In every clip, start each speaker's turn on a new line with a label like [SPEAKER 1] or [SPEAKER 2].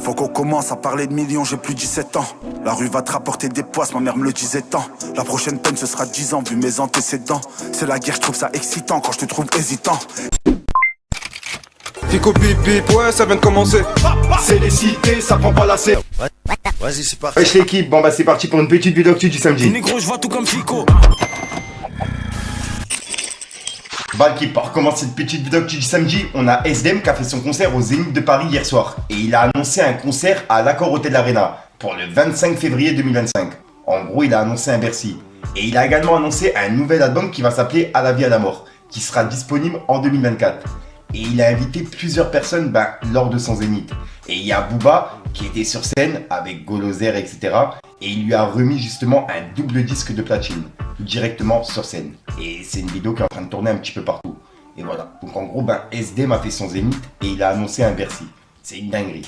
[SPEAKER 1] Faut qu'on commence à parler de millions, j'ai plus 17 ans. La rue va te rapporter des poisses, ma mère me le disait tant. La prochaine peine ce sera 10 ans vu mes antécédents. C'est la guerre, je trouve ça excitant quand je te trouve hésitant.
[SPEAKER 2] Fico bip bip, ouais ça vient de commencer.
[SPEAKER 3] C'est les cités, ça prend pas la serre.
[SPEAKER 4] Vas-y, c'est parti.
[SPEAKER 3] Wesh l'équipe, bon bah c'est parti pour une petite vidéo actu du samedi.
[SPEAKER 1] Négro, je vois tout comme Fico.
[SPEAKER 3] Bah l'équipe, pour commencer cette petite vidéo actu du samedi, on a SDM qui a fait son concert au Zénith de Paris hier soir. Et il a annoncé un concert à l'Accor Hotel Arena pour le 25 février 2025. En gros, il a annoncé un Bercy. Et il a également annoncé un nouvel album qui va s'appeler À la vie à la mort, qui sera disponible en 2024. Et il a invité plusieurs personnes lors de son Zénith. Et il y a Booba qui était sur scène avec Golozer, etc. Et il lui a remis justement un double disque de platine directement sur scène. Et c'est une vidéo qui est en train de tourner un petit peu partout. Et voilà. Donc en gros, SDM a fait son Zénith et il a annoncé un Bercy. C'est une dinguerie.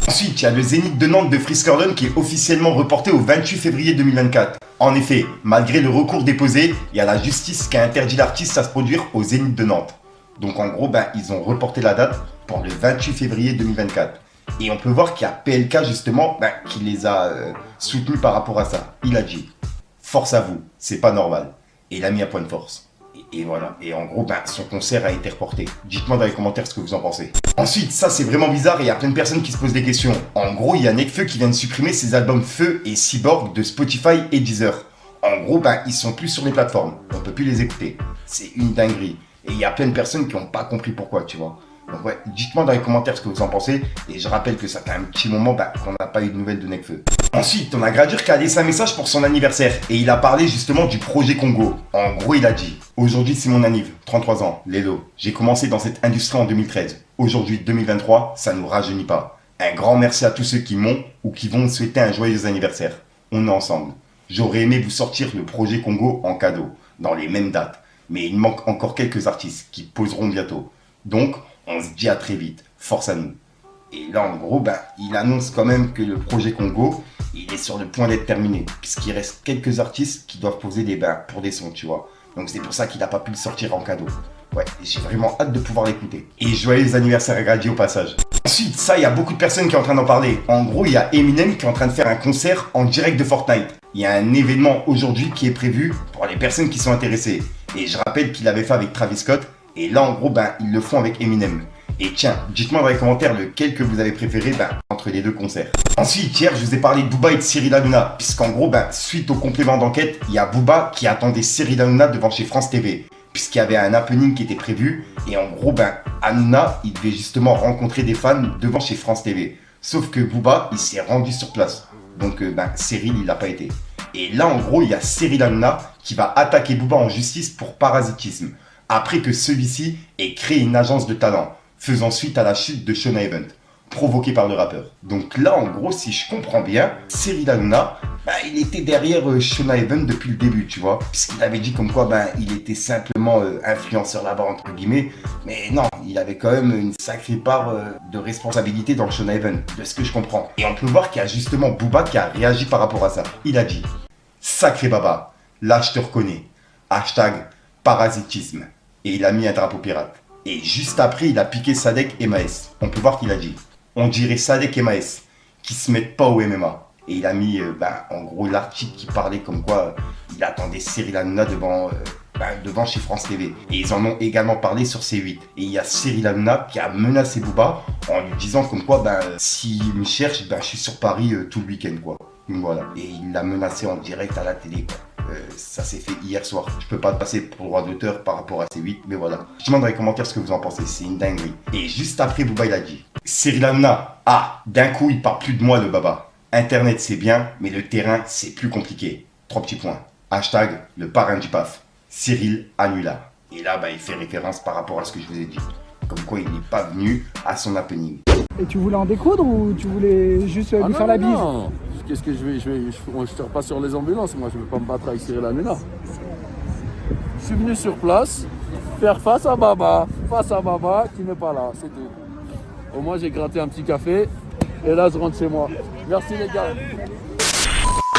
[SPEAKER 3] Ensuite, il y a le Zénith de Nantes de Frisk Orleans qui est officiellement reporté au 28 février 2024. En effet, malgré le recours déposé, il y a la justice qui a interdit l'artiste à se produire au Zénith de Nantes. Donc en gros, ils ont reporté la date pour le 28 février 2024. Et on peut voir qu'il y a PLK justement qui les a soutenus par rapport à ça. Il a dit « Force à vous, c'est pas normal ». Et il a mis un point de force. Et voilà, et en gros, son concert a été reporté. Dites-moi dans les commentaires ce que vous en pensez. Ensuite, ça c'est vraiment bizarre et il y a plein de personnes qui se posent des questions. En gros, il y a Nekfeu qui vient de supprimer ses albums Feu et Cyborg de Spotify et Deezer. En gros, ils sont plus sur les plateformes. On peut plus les écouter. C'est une dinguerie. Et il y a plein de personnes qui n'ont pas compris pourquoi, tu vois. Donc ouais, dites-moi dans les commentaires ce que vous en pensez. Et je rappelle que ça fait un petit moment qu'on n'a pas eu de nouvelles de Nekfeu. Ensuite, on a Gradure qui a laissé un message pour son anniversaire. Et il a parlé justement du projet Congo. En gros, il a dit « Aujourd'hui, c'est mon anniv, 33 ans, Lélo. J'ai commencé dans cette industrie en 2013. Aujourd'hui, 2023, ça nous rajeunit pas. Un grand merci à tous ceux qui m'ont ou qui vont me souhaiter un joyeux anniversaire. On est ensemble. J'aurais aimé vous sortir le projet Congo en cadeau, dans les mêmes dates. Mais il manque encore quelques artistes qui poseront bientôt. Donc, on se dit à très vite. Force à nous. » Et là, en gros, il annonce quand même que le projet Congo, il est sur le point d'être terminé. Puisqu'il reste quelques artistes qui doivent poser des pour des sons, tu vois. Donc c'est pour ça qu'il n'a pas pu le sortir en cadeau. Ouais, j'ai vraiment hâte de pouvoir l'écouter. Et joyeux anniversaire à Grady au passage. Ensuite, ça, il y a beaucoup de personnes qui sont en train d'en parler. En gros, il y a Eminem qui est en train de faire un concert en direct de Fortnite. Il y a un événement aujourd'hui qui est prévu pour les personnes qui sont intéressées. Et je rappelle qu'il l'avait fait avec Travis Scott. Et là, en gros, ils le font avec Eminem. Et tiens, dites-moi dans les commentaires lequel que vous avez préféré entre les deux concerts. Ensuite, hier, je vous ai parlé de Booba et de Cyril Hanouna. Puisqu'en gros, suite au complément d'enquête, il y a Booba qui attendait Cyril Hanouna devant chez France TV. Puisqu'il y avait un happening qui était prévu. Et en gros, Hanouna, il devait justement rencontrer des fans devant chez France TV. Sauf que Booba, il s'est rendu sur place. Donc, Cyril, il n'a pas été. Et là, en gros, il y a Cyril Hanouna qui va attaquer Booba en justice pour parasitisme. Après que celui-ci ait créé une agence de talent, faisant suite à la chute de Shona Event, provoquée par le rappeur. Donc là, en gros, si je comprends bien, Cyril Hanouna, il était derrière Shona Event depuis le début, tu vois. Puisqu'il avait dit comme quoi, il était simplement influenceur là-bas, entre guillemets. Mais non, il avait quand même une sacrée part de responsabilité dans le Shona Event, de ce que je comprends. Et on peut voir qu'il y a justement Booba qui a réagi par rapport à ça. Il a dit « Sacré baba, là je te reconnais. Hashtag parasitisme. » Et il a mis un drapeau pirate. Et juste après, il a piqué Sadek et Maes. On peut voir qu'il a dit « On dirait Sadek et Maes qui se mettent pas au MMA. » Et il a mis, en gros, l'article qui parlait comme quoi il attendait Cyril Hanouna devant chez France TV. Et ils en ont également parlé sur C8. Et il y a Cyril Hanouna qui a menacé Booba en lui disant comme quoi, s'il me cherche, je suis sur Paris tout le week-end, quoi. Donc voilà. Et il l'a menacé en direct à la télé, quoi. Ça s'est fait hier soir. Je peux pas te passer pour droit d'auteur par rapport à C8, mais voilà. Je demande dans les commentaires ce que vous en pensez, c'est une dinguerie. Et juste après, Booba il a dit Cyril Hanouna, d'un coup il parle plus de moi le baba. Internet c'est bien, mais le terrain c'est plus compliqué. 3 petits points. Hashtag le parrain du PAF. Cyril Hanouna. Et là, il fait référence par rapport à ce que je vous ai dit. Comme quoi il n'est pas venu à son happening.
[SPEAKER 5] Et tu voulais en découdre ou tu voulais juste lui faire la bise?
[SPEAKER 6] Non. Qu'est-ce que je tire pas sur les ambulances, moi je veux pas me battre avec Cyril Hanouna. Je suis venu sur place, faire face à Baba qui n'est pas là, c'est tout. Au moins j'ai gratté un petit café Et là, je rentre chez moi. Merci les gars.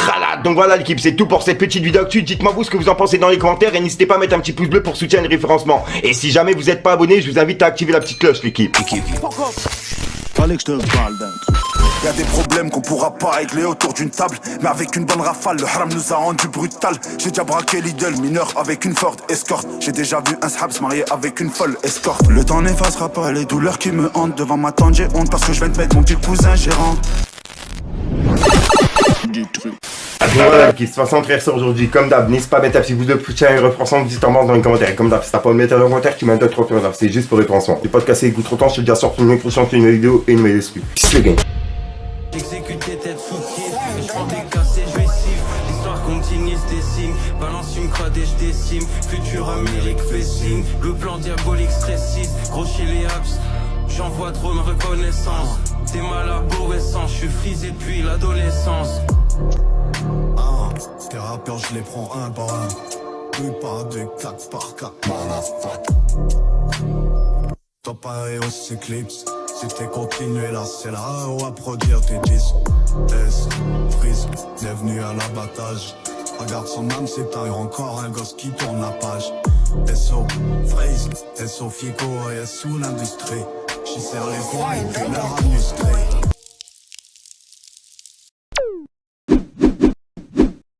[SPEAKER 3] Voilà, donc voilà l'équipe, c'est tout pour cette petite vidéo actu. Dites-moi vous ce que vous en pensez dans les commentaires et n'hésitez pas à mettre un petit pouce bleu pour soutenir le référencement. Et si jamais vous n'êtes pas abonné, je vous invite à activer la petite cloche l'équipe.
[SPEAKER 1] Fallait que je te parle d'un truc. Y'a des problèmes qu'on pourra pas régler autour d'une table. Mais avec une bonne rafale, le haram nous a rendu brutal. J'ai déjà braqué Lidl, mineur avec une Ford Escort. J'ai déjà vu un Shab se marier avec une folle escorte. Le temps n'effacera pas les douleurs qui me hantent. Devant ma tante j'ai honte parce que je viens de mettre mon petit cousin gérant.
[SPEAKER 3] Voilà l'équipe, 60 frères sur aujourd'hui, comme d'hab, n'hésite pas à mettre un petit pouce de soutien et référencement, dis en dans les commentaires. Comme d'hab, si t'as pas de mettre un commentaire, tu mets un 2-3 sur c'est juste pour référencement. Les podcasts écoute trop temps, je te dis à sortir une prochaine une vidéo et une nouvelle excuse. Peace le game.
[SPEAKER 7] J'exécute des têtes fouquées, et je prends des casses et je vais cible. L'histoire continue, se dessine, balance une crade et je décime. Futur Amérique fait signe, le plan diabolique stressiste. Gros chez les apps, j'envoie trop de reconnaissance. T'es mal arborescent, je suis frisé depuis l'adolescence.
[SPEAKER 8] Tes rappeurs je les prends un par un, plus par deux, 4 par 4. Top Aéros s'éclipse. Si t'es continué là, c'est la AO à produire tes disques. S, Frisk, bienvenue à l'abattage. Regarde son âme s'éteint, encore un gosse qui tourne la page. SO, Freeze, SO Fico et sous l'industrie. J'y serre les poings et puis leur industrie.